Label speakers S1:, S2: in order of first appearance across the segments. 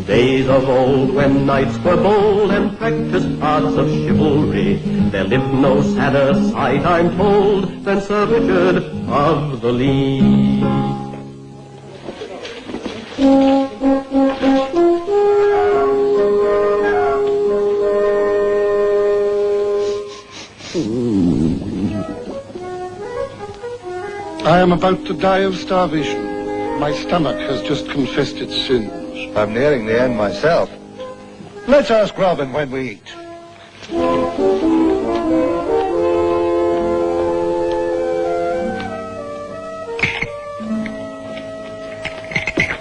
S1: Days of old when knights were bold and practiced arts of chivalry, there lived no sadder sight, I'm told, than Sir Richard of the Lee.
S2: I am about to die of starvation. My stomach has just confessed its sins.
S3: I'm nearing the end myself. Let's ask Robin when we eat.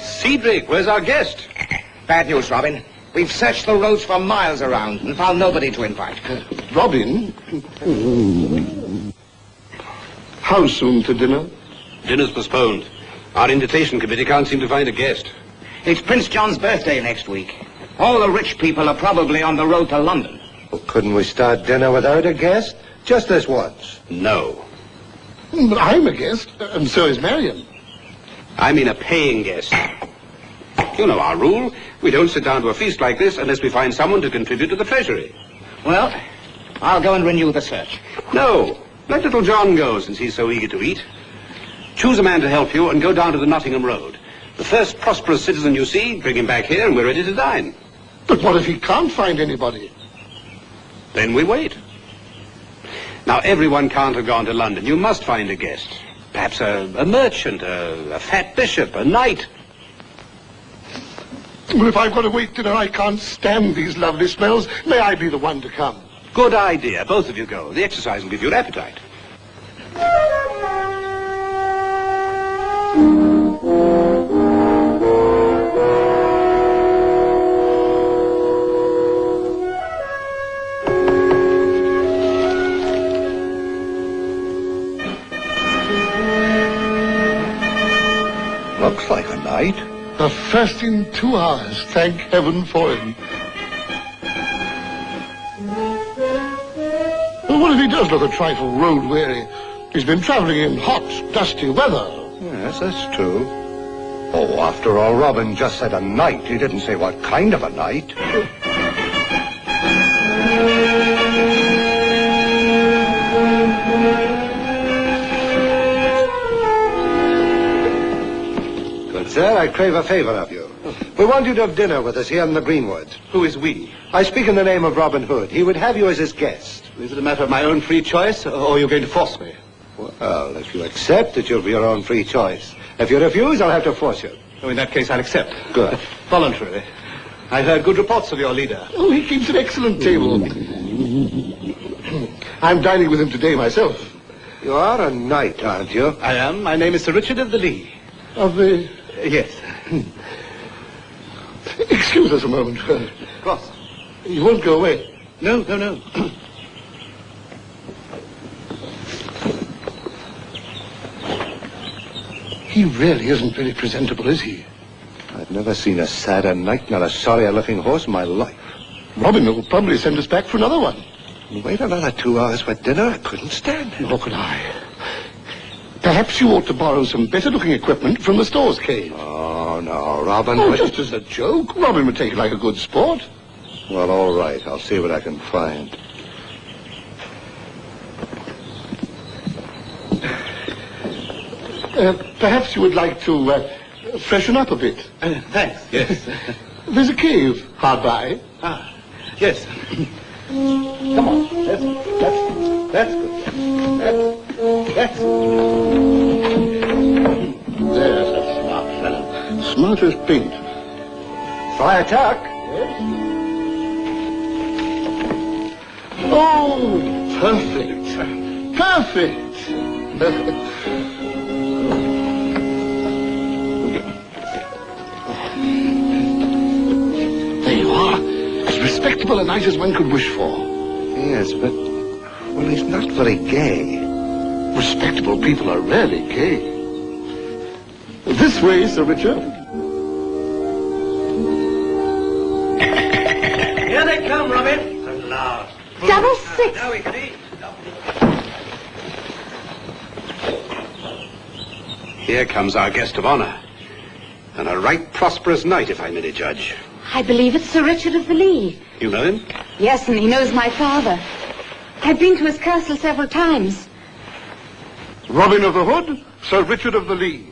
S4: Cedric, where's our guest?
S5: Bad news, Robin. We've searched the roads for miles around and found nobody to invite.
S2: Robin? How soon to dinner?
S4: Dinner's postponed. Our invitation committee can't seem to find a guest.
S5: It's Prince John's birthday next week. All the rich people are probably on the road to London.
S3: Well, couldn't we start dinner without a guest? Just this once.
S4: No.
S2: But I'm a guest, and so is Marion.
S4: I mean a paying guest. You know our rule. We don't sit down to a feast like this unless we find someone to contribute to the treasury.
S5: Well, I'll go and renew the search.
S4: No. Let little John go, since he's so eager to eat. Choose a man to help you and go down to the Nottingham Road. The first prosperous citizen you see, bring him back here and we're ready to dine.
S2: But what if he can't find anybody?
S4: Then we wait. Now, everyone can't have gone to London. You must find a guest. Perhaps a merchant, a fat bishop, a knight.
S2: Well, if I've got to wait dinner, I can't stand these lovely smells. May I be the one to come?
S4: Good idea. Both of you go. The exercise will give you an appetite.
S3: Looks like a knight.
S2: The first in 2 hours. Thank heaven for him. Well, what if he does look a trifle road-weary? He's been travelling in hot, dusty weather.
S3: Yes, that's true. Oh, after all, Robin just said a knight. He didn't say what kind of a knight. Good sir, I crave a favour of you. We want you to have dinner with us here in the Greenwood.
S4: Who is we?
S3: I speak in the name of Robin Hood. He would have you as his guest.
S4: Is it a matter of my own free choice, or are you going to force me?
S3: Well, if you accept, it will be your own free choice. If you refuse, I'll have to force you.
S4: Oh, in that case, I'll accept.
S3: Good.
S4: Voluntarily. I've heard good reports of your leader.
S2: Oh, he keeps an excellent table. I'm dining with him today myself.
S3: You are a knight, aren't you?
S4: I am. My name is Sir Richard of the Lee.
S2: Of the...
S4: Yes.
S2: Excuse us a moment.
S4: Of course.
S2: You won't go away.
S4: No.
S2: He really isn't very presentable, is he?
S3: I've never seen a sadder knight nor a sorrier-looking horse in my life.
S2: Robin will probably send us back for another one.
S3: Wait another 2 hours for dinner? I couldn't stand it.
S2: Nor could I. Perhaps you ought to borrow some better-looking equipment from the stores cave.
S3: Oh, no, Robin.
S2: Oh, just as a joke. Robin would take it like a good sport.
S3: Well, all right. I'll see what I can find.
S2: Perhaps you would like to freshen up a bit.
S4: Thanks. Yes.
S2: There's a cave hard by.
S4: Ah, yes. Come on. That's good. That's
S2: There's a smart fellow. Smart as paint.
S3: Friar Tuck?
S2: Oh, perfect. Perfect. There you are. As respectable a knight as one could wish for.
S3: Yes, but... well, he's not very gay.
S2: Respectable people are rarely gay. This way, Sir Richard.
S1: Here they come, Robin. At last.
S6: Double six.
S1: Now we can eat.
S4: Here comes our guest of honor. And a right prosperous knight, if I may judge.
S6: I believe it's Sir Richard of the Lee.
S4: You know him?
S6: Yes, and he knows my father. I've been to his castle several times.
S2: Robin of the Hood, Sir Richard of the Lee.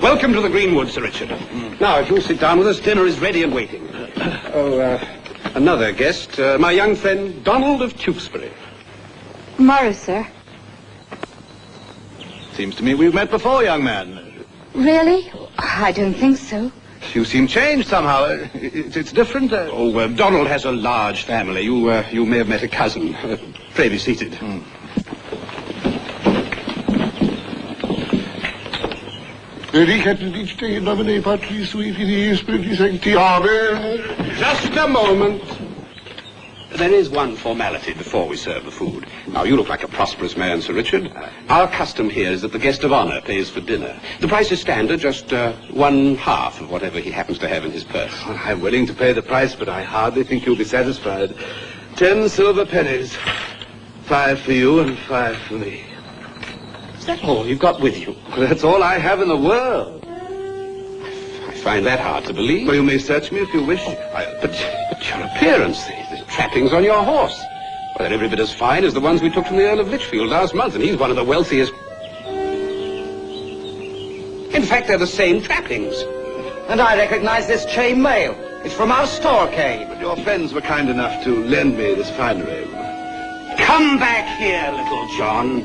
S4: Welcome to the Greenwood, Sir Richard. Now, if you'll sit down with us, dinner is ready and waiting. Another guest, my young friend, Donald of Tewkesbury.
S6: Tomorrow, sir.
S7: Seems to me we've met before, young man.
S6: Really? I don't think so.
S7: You seem changed somehow. It's different.
S4: Donald has a large family. You may have met a cousin. Pray be seated. Just a moment. There is one formality before we serve the food. Now, you look like a prosperous man, Sir Richard. Our custom here is that the guest of honor pays for dinner. The price is standard, just 1/2 of whatever he happens to have in his purse.
S7: I'm willing to pay the price, but I hardly think you'll be satisfied. 10 silver pennies. 5 for you and 5 for me.
S4: Is that all you've got with you?
S7: Well, that's all I have in the world.
S4: I find that hard to believe.
S7: Well, you may search me if you wish.
S4: But your appearance, the trappings on your horse. Well, they're every bit as fine as the ones we took from the Earl of Lichfield last month, and he's one of the wealthiest. In fact, they're the same trappings.
S5: And I recognize this chain mail. It's from our storecade.
S7: But your friends were kind enough to lend me this finery.
S4: Come back here, little John.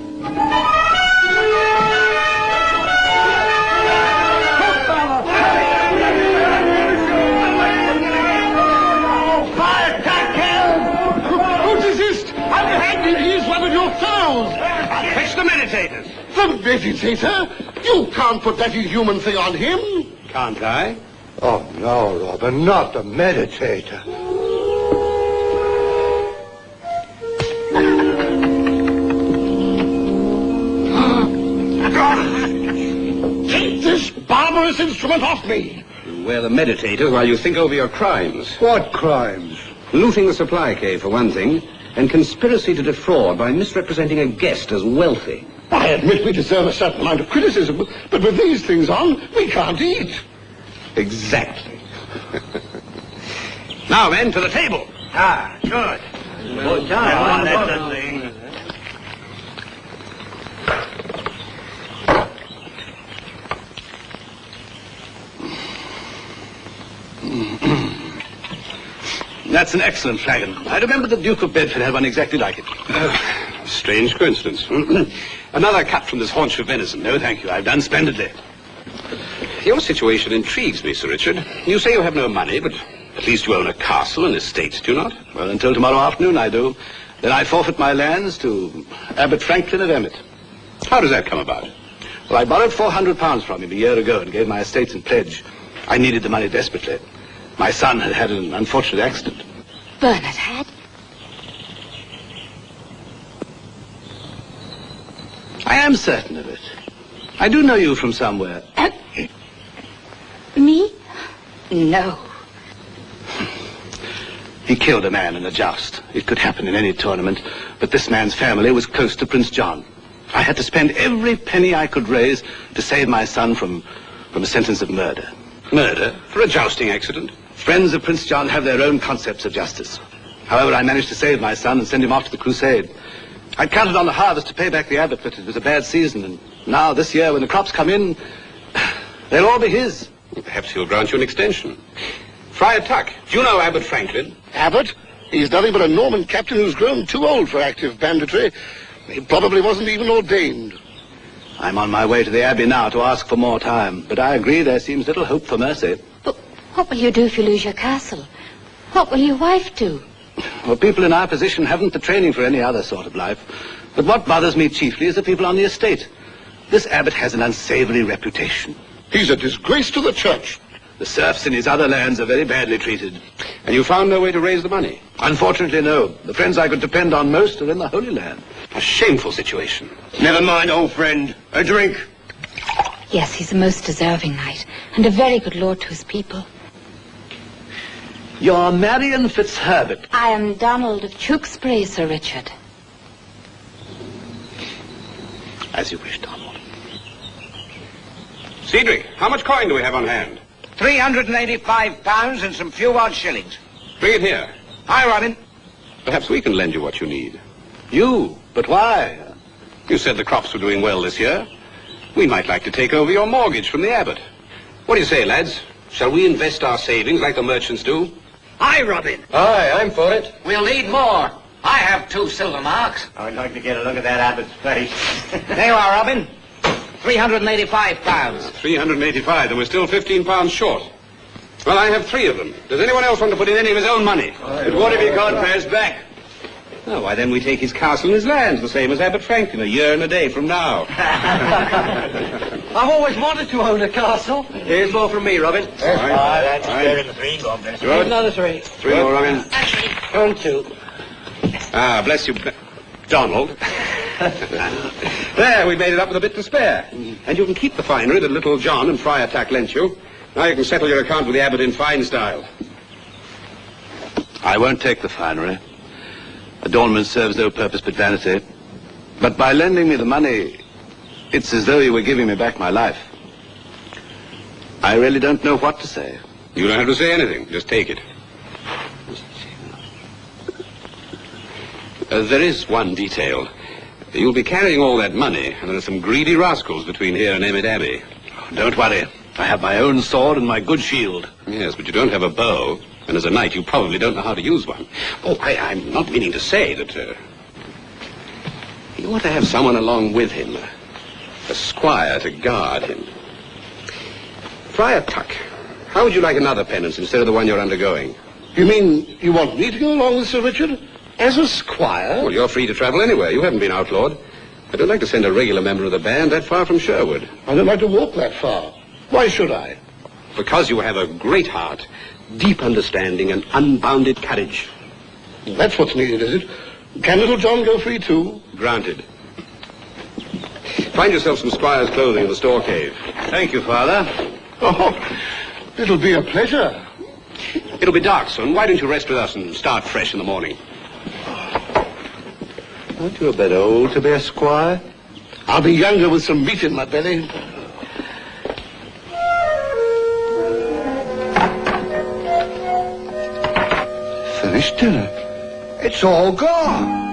S2: He's one of your fowls.
S4: Fetch the meditators.
S2: The meditator? You can't put that inhuman thing on him.
S4: Can't I?
S3: Oh, no, Robin, not the meditator.
S2: Take this barbarous instrument off me.
S4: You wear the meditator while you think over your crimes.
S3: What crimes?
S4: Looting the supply cave, for one thing, and conspiracy to defraud by misrepresenting a guest as wealthy.
S2: I admit we deserve a certain amount of criticism, but with these things on, we can't eat.
S4: Exactly. Now, men, to the table.
S5: Ah, good. That's the thing.
S7: That's an excellent flagon. I remember the Duke of Bedford had one exactly like it.
S4: Strange coincidence. Another cut from this haunch of venison.
S7: No, thank you. I've done splendidly.
S4: Your situation intrigues me, Sir Richard. You say you have no money, but at least you own a castle and estate, do you not?
S7: Well, until tomorrow afternoon I do. Then I forfeit my lands to Abbot Franklin of Emmet.
S4: How does that come about?
S7: Well, I borrowed £400 from him a year ago and gave my estates in pledge. I needed the money desperately. My son had had an unfortunate accident.
S6: Bernard had?
S7: I am certain of it. I do know you from somewhere.
S6: Me? No.
S7: He killed a man in a joust. It could happen in any tournament, but this man's family was close to Prince John. I had to spend every penny I could raise to save my son from a sentence of murder.
S4: Murder? For a jousting accident?
S7: Friends of Prince John have their own concepts of justice. However, I managed to save my son and send him off to the crusade. I'd counted on the harvest to pay back the abbot, but it was a bad season, and now, this year, when the crops come in, they'll all be his.
S4: Perhaps he'll grant you an extension. Friar Tuck, do you know Abbot Franklin?
S2: Abbott? He's nothing but a Norman captain who's grown too old for active banditry. He probably wasn't even ordained.
S7: I'm on my way to the abbey now to ask for more time, but I agree there seems little hope for mercy.
S6: But what will you do if you lose your castle? What will your wife do?
S7: Well, people in our position haven't the training for any other sort of life. But what bothers me chiefly is the people on the estate. This abbot has an unsavory reputation.
S2: He's a disgrace to the church.
S7: The serfs in his other lands are very badly treated.
S4: And you found no way to raise the money?
S7: Unfortunately, no. The friends I could depend on most are in the Holy Land.
S4: A shameful situation.
S5: Never mind, old friend. A drink.
S6: Yes, he's a most deserving knight, and a very good lord to his people.
S7: You're Marion Fitzherbert.
S6: I am Donald of Tewkesbury, Sir Richard.
S7: As you wish, Donald.
S4: Cedric, how much coin do we have on hand?
S5: £385 and some few odd shillings.
S4: Bring it here.
S5: Hi, Robin.
S4: Perhaps we can lend you what you need.
S7: You? But why?
S4: You said the crops were doing well this year. We might like to take over your mortgage from the abbot. What do you say, lads? Shall we invest our savings like the merchants do?
S5: Hi, Robin.
S1: Aye, I'm for it.
S5: We'll need more. I have 2 silver marks.
S8: I'd like to get a look at that abbot's face.
S5: There you are, Robin. £385.
S4: 385, and we're still £15 short. Well, I have 3 of them. Does anyone else want to put in any of his own money?
S8: But what if he can't pay us back?
S4: Oh, why, then we take his castle and his lands, the same as Abbot Franklin, a year and a day from now.
S1: I've always wanted to own a castle. Here's more from me, Robin.
S8: That's fair in the 3, God bless you.
S1: Another 3.
S4: 3 more, Robin.
S1: And 2.
S4: Ah, bless you, Donald. There, we made it up with a bit to spare. And you can keep the finery that little John and Friar Tuck lent you. Now you can settle your account with the abbot in fine style.
S7: I won't take the finery. Adornment serves no purpose but vanity. But by lending me the money, it's as though you were giving me back my life. I really don't know what to say.
S4: You don't have to say anything. Just take it. There is one detail. You'll be carrying all that money, and there are some greedy rascals between here and Emmet Abbey.
S7: Don't worry. I have my own sword and my good shield.
S4: Yes, but you don't have a bow, and as a knight you probably don't know how to use one. Oh, I'm not meaning to say that... you ought to have someone along with him. A squire to guard him. Friar Tuck, how would you like another penance instead of the one you're undergoing?
S2: You mean you want me to go along with Sir Richard? As a squire?
S4: Well, you're free to travel anywhere. You haven't been outlawed. I don't like to send a regular member of the band that far from Sherwood.
S2: I don't like to walk that far. Why should I?
S4: Because you have a great heart, deep understanding, and unbounded courage.
S2: That's what's needed, is it? Can little John go free too?
S4: Granted. Find yourself some squire's clothing in the store cave.
S7: Thank you, Father.
S2: Oh, it'll be a pleasure.
S4: It'll be dark soon. Why don't you rest with us and start fresh in the morning?
S7: Aren't you a bit old to be a squire?
S2: I'll be younger with some meat in my belly. Finished dinner. It's all gone.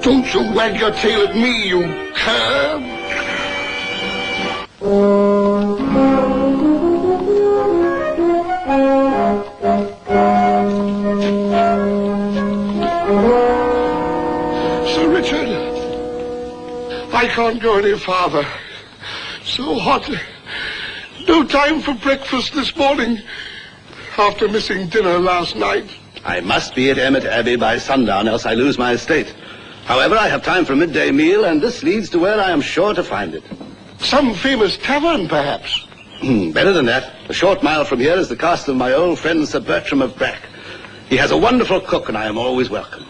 S2: Don't you wag your tail at me, you cur! Sir Richard, I can't go any farther. So hot. No time for breakfast this morning. After missing dinner last night.
S7: I must be at Emmet Abbey by sundown, else I lose my estate. However, I have time for a midday meal, and this leads to where I am sure to find it.
S2: Some famous tavern, perhaps.
S7: Better than that. A short mile from here is the castle of my old friend Sir Bertram of Brack. He has a wonderful cook, and I am always welcome.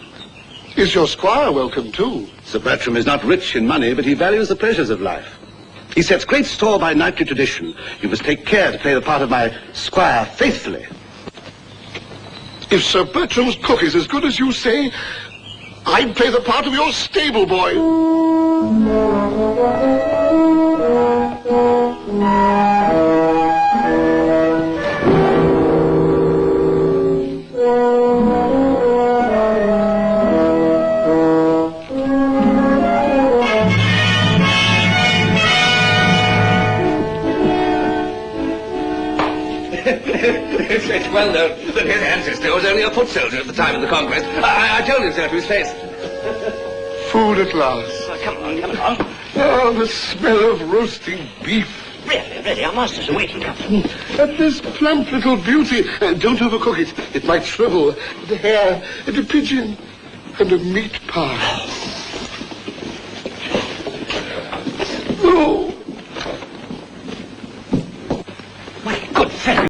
S2: Is your squire welcome, too?
S7: Sir Bertram is not rich in money, but he values the pleasures of life. He sets great store by knightly tradition. You must take care to play the part of my squire faithfully.
S2: If Sir Bertram's cook is as good as you say, I'd play the part of your stable boy.
S7: It's well known that his ancestor was only a foot soldier at the time of the conquest. I told him so to his face.
S2: Food at last.
S5: Come on.
S2: Oh, the smell of roasting beef.
S5: Really, our masters are waiting, Captain.
S2: And this plump little beauty. Don't overcook it. It might shrivel. The hare, and a pigeon, and a meat pie. Oh.